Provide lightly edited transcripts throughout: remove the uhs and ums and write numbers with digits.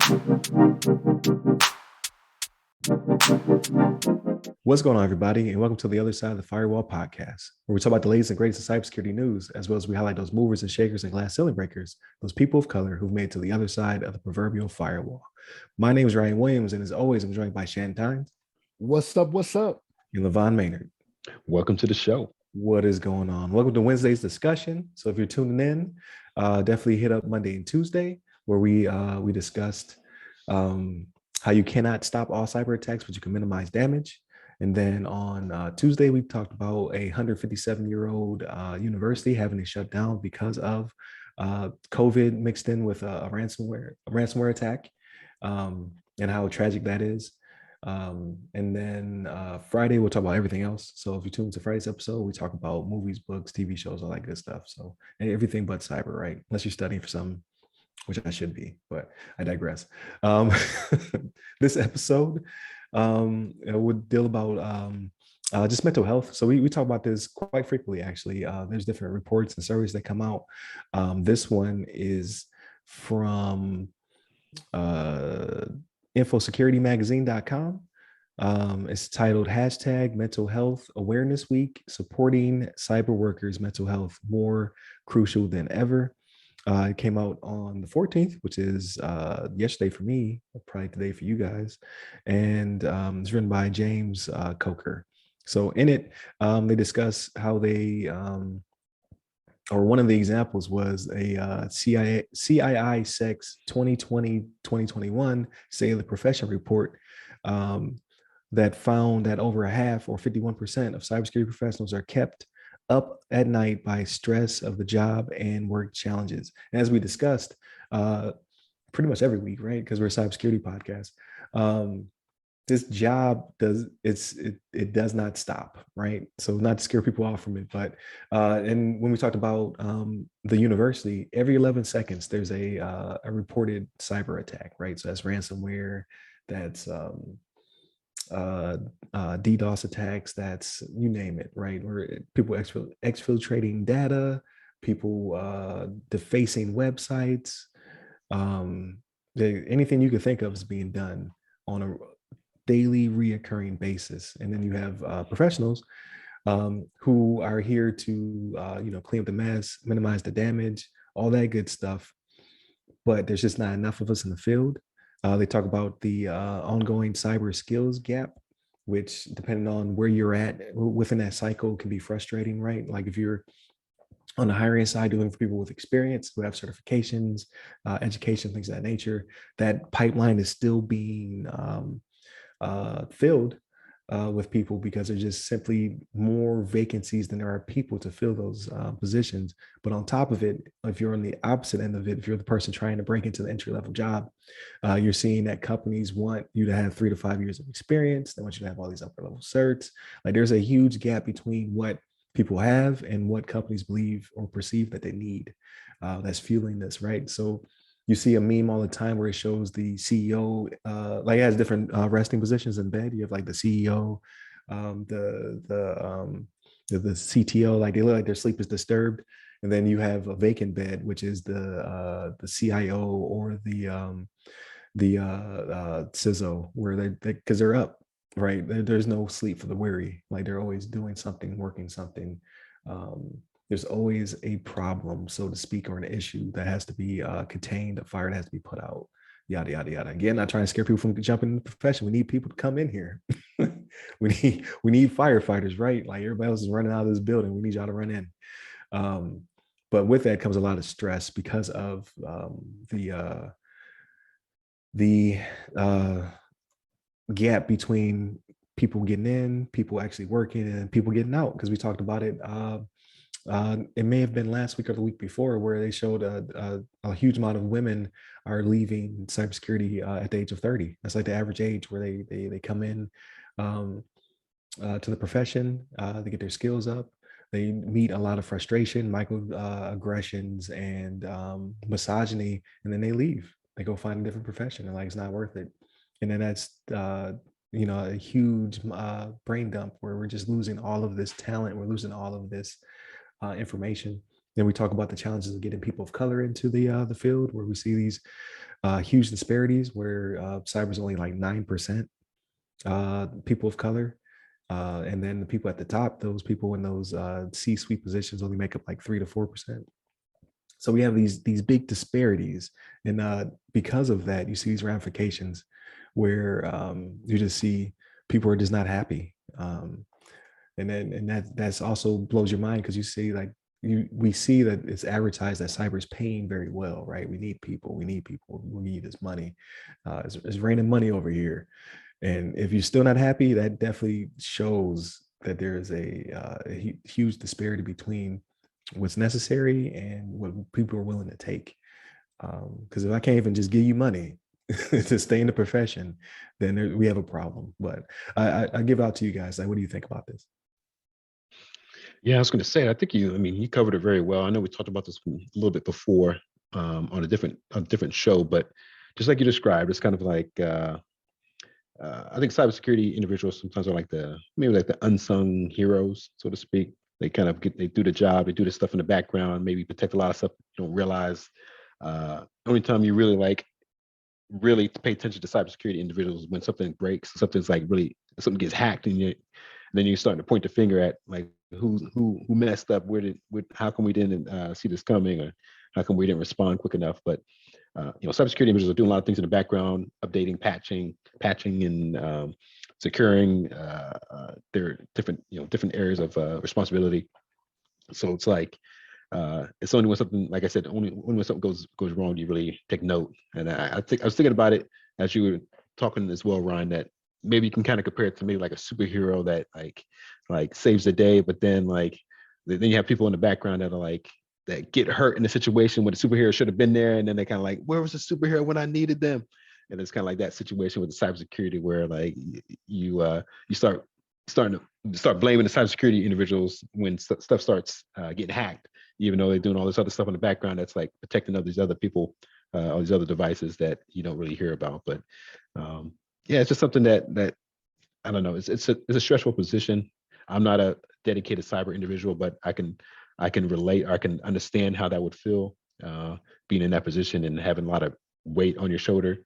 What's going on, everybody, and welcome to the other side of the Firewall podcast, where we talk about the latest and greatest in cybersecurity news, as well as we highlight those movers and shakers and glass ceiling breakers, those people of color who've made it to the other side of the proverbial firewall. My name is Ryan Williams, and as always, I'm joined by Shannon What's up? What's up? and LeVon Maynard. Welcome to the show. What is going on? Welcome to Wednesday's discussion. So if you're tuning in, definitely hit up Monday and Tuesday, where we discussed how you cannot stop all cyber attacks, but you can minimize damage. And then on Tuesday, we talked about a 157-year-old university having to shut down because of COVID mixed in with a ransomware attack, and how tragic that is. And then Friday, we'll talk about everything else. So if you tune into Friday's episode, we talk about movies, books, TV shows, all that good stuff. So everything but cyber, right? Unless you're studying for something, which I should be, but I digress. This episode would deal about just mental health. So we talk about this quite frequently, actually. There's different reports and surveys that come out. This one is from infosecurity-magazine.com. It's titled hashtag Mental Health Awareness Week, supporting cyber workers' mental health more crucial than ever. It came out on the 14th, which is yesterday for me, probably today for you guys. And it's written by James Coker. So in it, they discuss how they, or one of the examples was a CII Sex 2020-2021 State of the Profession report that found that over a half, or 51% of cybersecurity professionals are kept up at night by stress of the job and work challenges. And as we discussed pretty much every week, right? Because we're a cybersecurity podcast. This job does not stop, right? So not to scare people off from it, but and when we talked about the university, every 11 seconds there's a reported cyber attack, right? So that's ransomware, that's DDoS attacks, that's you name it, right? Where people exfiltrating data, people defacing websites, anything you could think of is being done on a daily reoccurring basis. And then you have professionals who are here to clean up the mess, minimize the damage, all that good stuff. But there's just not enough of us in the field. They talk about the ongoing cyber skills gap, which depending on where you're at within that cycle can be frustrating, right? Like if you're on the hiring side, doing for people with experience who have certifications, education, things of that nature, that pipeline is still being filled with people because there's just simply more vacancies than there are people to fill those positions. But on top of it, if you're on the opposite end of it, if you're the person trying to break into the entry-level job, you're seeing that companies want you to have 3 to 5 years of experience. They want you to have all these upper level certs. Like there's a huge gap between what people have and what companies believe or perceive that they need. That's fueling this, right? So you see a meme all the time where it shows the CEO, like it has different resting positions in bed. You have like the CEO, the CTO, like they look like their sleep is disturbed, and then you have a vacant bed, which is the CIO or the CISO, where they because they're up, right? There's no sleep for the weary. Like they're always doing something, working something. There's always a problem, so to speak, or an issue that has to be contained, a fire that has to be put out, yada, yada, yada. Again, not trying to scare people from jumping in the profession. We need people to come in here. we need firefighters, right? Like everybody else is running out of this building. We need y'all to run in. But with that comes a lot of stress because of the gap between people getting in, people actually working, and people getting out. Because we talked about it. It may have been last week or the week before where they showed a huge amount of women are leaving cybersecurity at the age of 30. That's like the average age where they come in to the profession, they get their skills up. They meet a lot of frustration, microaggressions, and misogyny, and then they leave. They go find a different profession, and like it's not worth it. And then that's a huge brain dump where we're just losing all of this talent. We're losing all of this information. Then we talk about the challenges of getting people of color into the field, where we see these huge disparities, where cyber is only like 9% people of color. And then the people at the top, those people in those C-suite positions, only make up like 3 to 4%. So we have these big disparities, and because of that, you see these ramifications where you just see people are just not happy, and that's also blows your mind, because you see like we see that it's advertised that cyber is paying very well, right? We need people, we need this money. It's raining money over here, and if you're still not happy, that definitely shows that there is a huge disparity between what's necessary and what people are willing to take. Because if I can't even just give you money to stay in the profession, then we have a problem. But I give out to you guys. Like, what do you think about this? Yeah, I was going to say, I think I mean, you covered it very well. I know we talked about this a little bit before on a different show, but just like you described, it's kind of like I think cybersecurity individuals sometimes are like maybe like the unsung heroes, so to speak. They kind of they do the job, they do the stuff in the background, maybe protect a lot of stuff you don't realize. Only time you really pay attention to cybersecurity individuals when something breaks, something gets hacked, and then you're starting to point the finger at like who messed up, how come we didn't see this coming, or how come we didn't respond quick enough. But cybersecurity individuals are doing a lot of things in the background, updating, patching, and securing their different areas of responsibility. So it's like it's only when something, like I said, only when something goes wrong, you really take note. And I think I was thinking about it as you were talking as well, Ryan, that maybe you can kind of compare it to maybe like a superhero that like saves the day, but then then you have people in the background that are like that get hurt in a situation where the superhero should have been there, and then they kind of like, where was the superhero when I needed them? And it's kind of like that situation with the cybersecurity where like you start blaming the cybersecurity individuals when stuff starts getting hacked, even though they're doing all this other stuff in the background that's like protecting all these other people, all these other devices that you don't really hear about. But yeah, it's just something that I don't know. It's a stressful position. I'm not a dedicated cyber individual, but I can relate, or I can understand how that would feel, being in that position and having a lot of weight on your shoulders,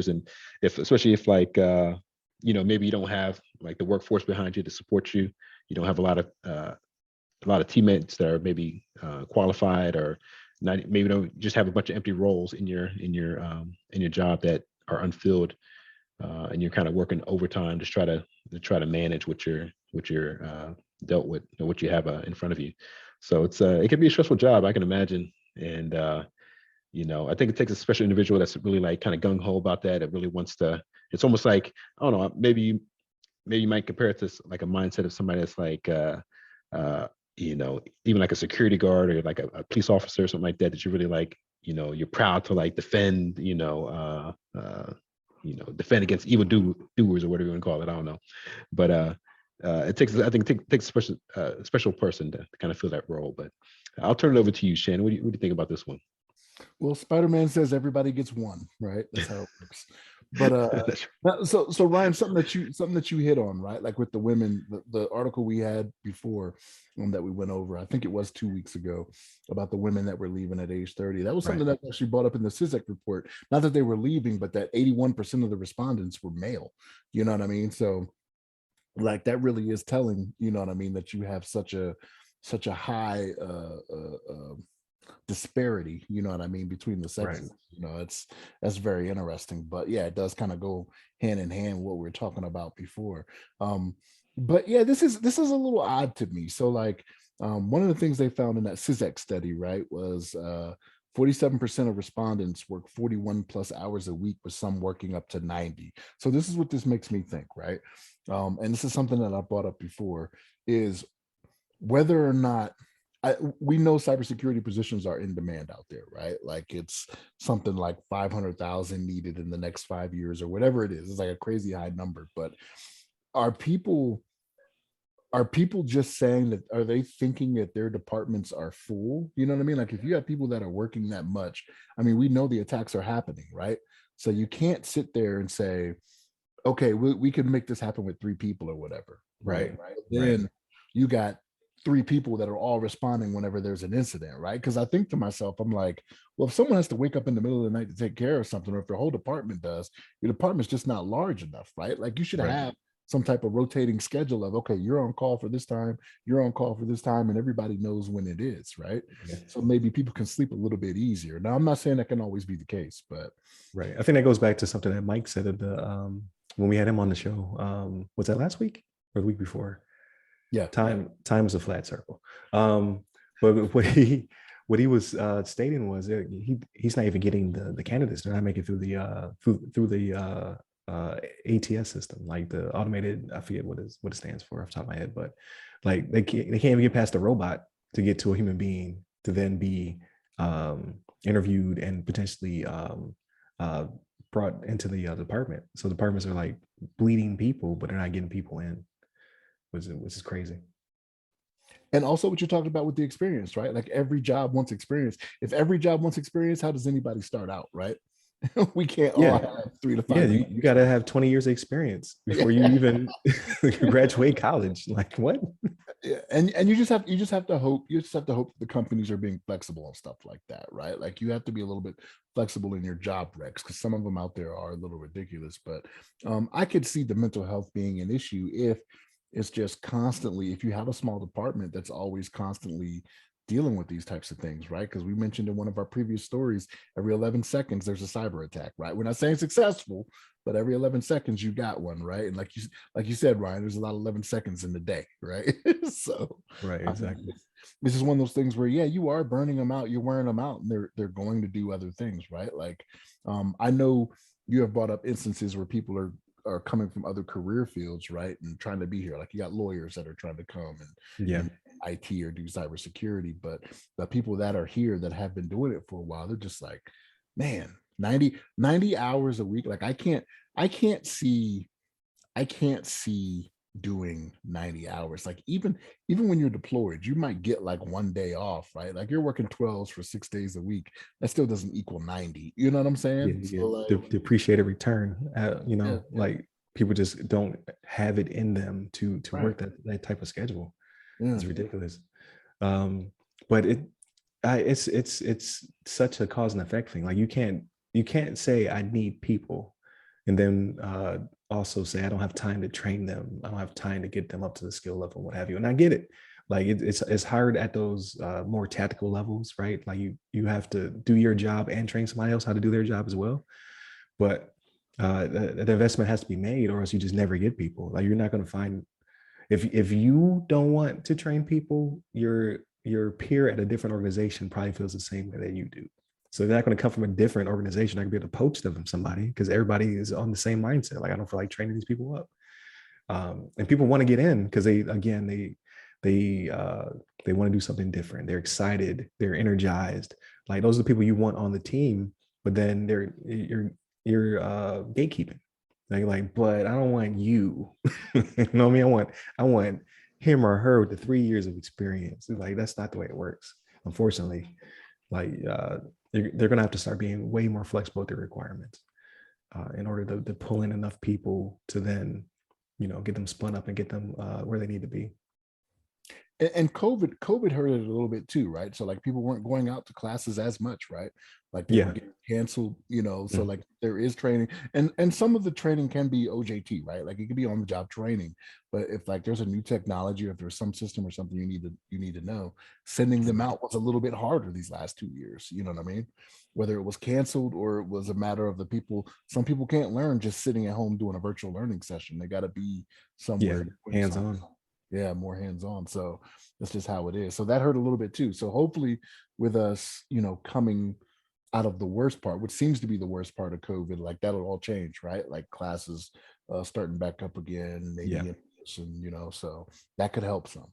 and especially if maybe you don't have like the workforce behind you to support you. You don't have a lot of teammates that are maybe qualified, or not, maybe don't just have a bunch of empty roles in your job that are unfilled, and you're kind of working overtime to try to manage what you're dealt with, and what you have in front of you. So it can be a stressful job, I can imagine. And I think it takes a special individual that's really like kind of gung ho about that. It really wants to. It's almost like, I don't know. Maybe you might compare it to like a mindset of somebody that's like even like a security guard, or like a police officer or something like that. That you're really like, you're proud to like defend, defend against evil doers, or whatever you want to call it. I don't know, but I think it takes a special person to kind of fill that role. But I'll turn it over to you, Shannon. What do you think about this one? Well, Spider-Man says everybody gets one, right? That's how it works. But so Ryan, something that you hit on, right? Like with the women, the article we had before that we went over, I think it was 2 weeks ago, about the women that were leaving at age 30. That was something that actually brought up in the CISEC report. Not that they were leaving, but that 81% of the respondents were male. You know what I mean? So like that really is telling, you know what I mean, that you have such a high disparity, you know what I mean, between the sexes. That's very interesting. But yeah, it does kind of go hand in hand what we were talking about before. But yeah, this is a little odd to me. So like one of the things they found in that CISEC study, right, was 47% of respondents work 41 plus hours a week, with some working up to 90. So this is what this makes me think, right? And this is something that I brought up before, is whether or not we know cybersecurity positions are in demand out there, right? Like it's something like 500,000 needed in the next 5 years, or whatever it is. It's like a crazy high number. But are people just saying that? Are they thinking that their departments are full? You know what I mean? Like if you have people that are working that much, I mean, we know the attacks are happening, right? So you can't sit there and say, okay, we can make this happen with 3 people or whatever, right? Then you got 3 people that are all responding whenever there's an incident, right? Because I think to myself, I'm like, well, if someone has to wake up in the middle of the night to take care of something, or if your whole department does, your department's just not large enough, right? Like you should Right. have some type of rotating schedule of, okay, you're on call for this time, you're on call for this time, and everybody knows when it is, right? Yeah. So maybe people can sleep a little bit easier. Now, I'm not saying that can always be the case, but Right. I think that goes back to something that Mike said at the when we had him on the show. Was that last week or the week before? yeah, Time is a flat circle. But what he was stating was that he's not even getting the candidates. They're not making it through the ATS system, like the automated. I forget what it stands for off the top of my head, but like they can't even get past the robot to get to a human being to then be interviewed and potentially brought into the department. So departments are like bleeding people, but they're not getting people in, which is crazy. and also what you're talking about with the experience, right? Like every job wants experience. If every job wants experience, how does anybody start out, right? We can't all have 3 to 5 Yeah, years. you got to have 20 years of experience before you even graduate college. Like what? Yeah, and you just have to hope the companies are being flexible and stuff like that, right? Like you have to be a little bit flexible in your job recs, because some of them out there are a little ridiculous. But I could see the mental health being an issue if it's just constantly, if you have a small department that's always constantly dealing with these types of things, right? Because we mentioned in one of our previous stories, every 11 seconds there's a cyber attack, right? We're not saying successful, but every 11 seconds you got one, right? And like you said, Ryan, there's a lot of 11 seconds in the day, right? So Right, exactly. this is one of those things where, yeah, you are burning them out, you're wearing them out, and they're going to do other things, right? Like I know you have brought up instances where people are coming from other career fields, right, and trying to be here. Like you got lawyers that are trying to come and IT or do cybersecurity, but the people that are here that have been doing it for a while, they're just like, man, 90 hours a week. Like I can't see doing 90 hours. Like even when you're deployed, you might get like one day off, right? Like you're working 12s for 6 days a week. That still doesn't equal 90. You know what I'm saying? Yeah, So like, depreciated return. yeah, like people just don't have it in them to right. work that type of schedule. Yeah. It's ridiculous. But it's such a cause and effect thing. Like you can't say I need people and then also say I don't have time to train them. I don't have time to get them up to the skill level, what have you. And I get it. Like it's hard at those more tactical levels, right? Like you have to do your job and train somebody else how to do their job as well. But the investment has to be made, or else you just never get people. Like you're not going to find, if you don't want to train people, your peer at a different organization probably feels the same way that you do. So they're not going to come from a different organization. I can be able to poach them from somebody because everybody is on the same mindset. Like I don't feel like training these people up. And people want to get in because they want to do something different. They're excited. They're energized. Like those are the people you want on the team. But then you're gatekeeping. Like, but I don't want you. You know what I mean? I want him or her with the 3 years of experience. Like that's not the way it works, unfortunately. Like they're gonna have to start being way more flexible with their requirements in order to pull in enough people to then, get them spun up and get them where they need to be. And COVID hurt it a little bit too, right? So like people weren't going out to classes as much, right? Like they were getting canceled, so like there is training, and some of the training can be OJT, right? Like it could be on the job training, but if like there's a new technology, or if there's some system or something you need to know, sending them out was a little bit harder these last 2 years. You know what I mean? Whether it was canceled or it was a matter of some people can't learn just sitting at home doing a virtual learning session. They got to be somewhere hands on. Yeah, more hands-on. So that's just how it is. So that hurt a little bit too. So hopefully with us, coming out of the worst part, which seems to be the worst part of COVID, like that'll all change, right? Like classes starting back up again, maybe in person, so that could help some.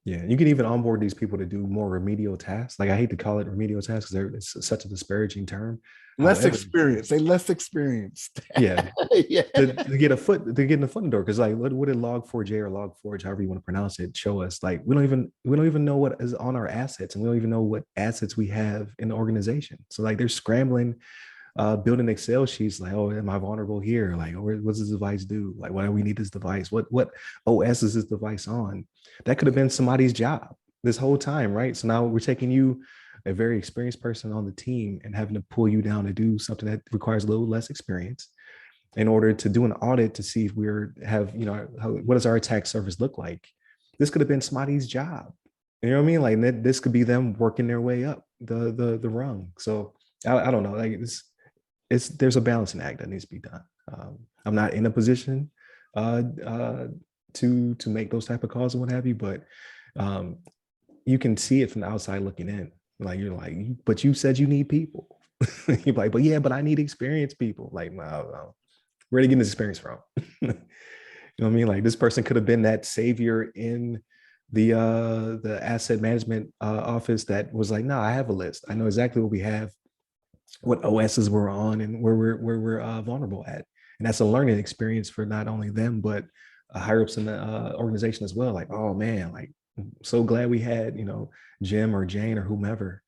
Yeah, you can even onboard these people to do more remedial tasks. Like I hate to call it remedial tasks because it's such a disparaging term. Less experienced. Yeah. Yeah. To get in the foot in the door. Because like what did Log4j or Log4j, however you want to pronounce it, show us? Like we don't even know what is on our assets, and we don't even know what assets we have in the organization. So like they're scrambling building Excel sheets like, oh, am I vulnerable here? Like, what does this device do? Like, why do we need this device? What OS is this device on? That could have been somebody's job this whole time, right? So now we're taking you, a very experienced person on the team, and having to pull you down to do something that requires a little less experience in order to do an audit to see if what does our attack surface look like? This could have been somebody's job. You know what I mean? Like this could be them working their way up the rung. So I don't know. Like there's a balancing act that needs to be done. I'm not in a position to make those type of calls and what have you, but you can see it from the outside looking in. Like you're like, but you said you need people. You're like, but yeah, but I need experienced people. Like, no, where are they getting this experience from? You know what I mean? Like this person could have been that savior in the asset management office that was like, no, I have a list. I know exactly what we have, what OSs we're on, and where we're vulnerable at. And that's a learning experience for not only them, but higher ups in the organization as well. Like, oh man, like I'm so glad we had, Jim or Jane or whomever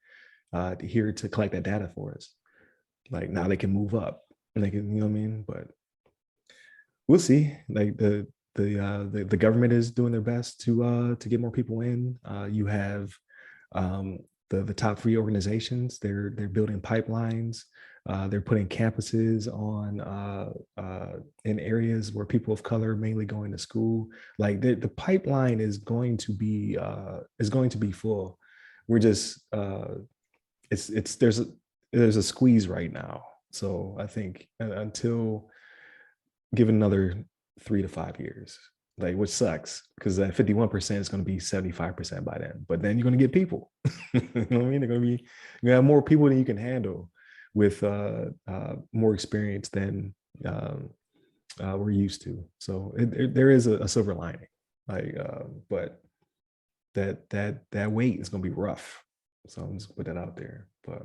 here to collect that data for us. Like now they can move up and they can, you know what I mean? But we'll see. Like the government is doing their best to get more people in. You have the top three organizations. They're building pipelines. They're putting campuses on in areas where people of color are mainly going to school. Like the pipeline is going to be full. We're just it's there's a squeeze right now. So I think until given another 3 to 5 years, like, which sucks because that 51% is going to be 75% by then. But then you're going to get people. You know what I mean? You're going to have more people than you can handle with more experience than we're used to. So there is a silver lining, like, but that weight is going to be rough. So I'm just put that out there. But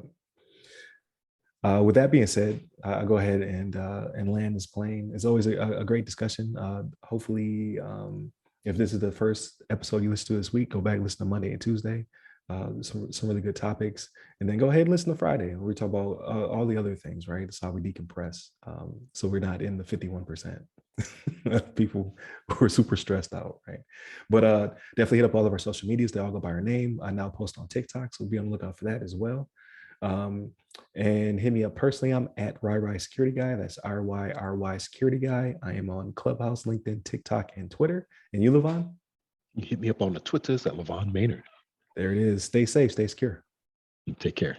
with that being said, I'll go ahead and land this plane. It's always a great discussion. Hopefully, if this is the first episode you listen to this week, go back and listen to Monday and Tuesday. Some really good topics, and then go ahead and listen to Friday. We talk about all the other things, right? That's how we decompress. So we're not in the 51% people who are super stressed out, right? But definitely hit up all of our social medias. They all go by our name. I now post on TikTok, so be on the lookout for that as well. And hit me up personally. I'm at RY Security Guy. That's RY Security Guy. I am on Clubhouse, LinkedIn, TikTok, and Twitter. And you, LeVon? You hit me up on the Twitters at LeVon Maynard. There it is. Stay safe, stay secure. Take care.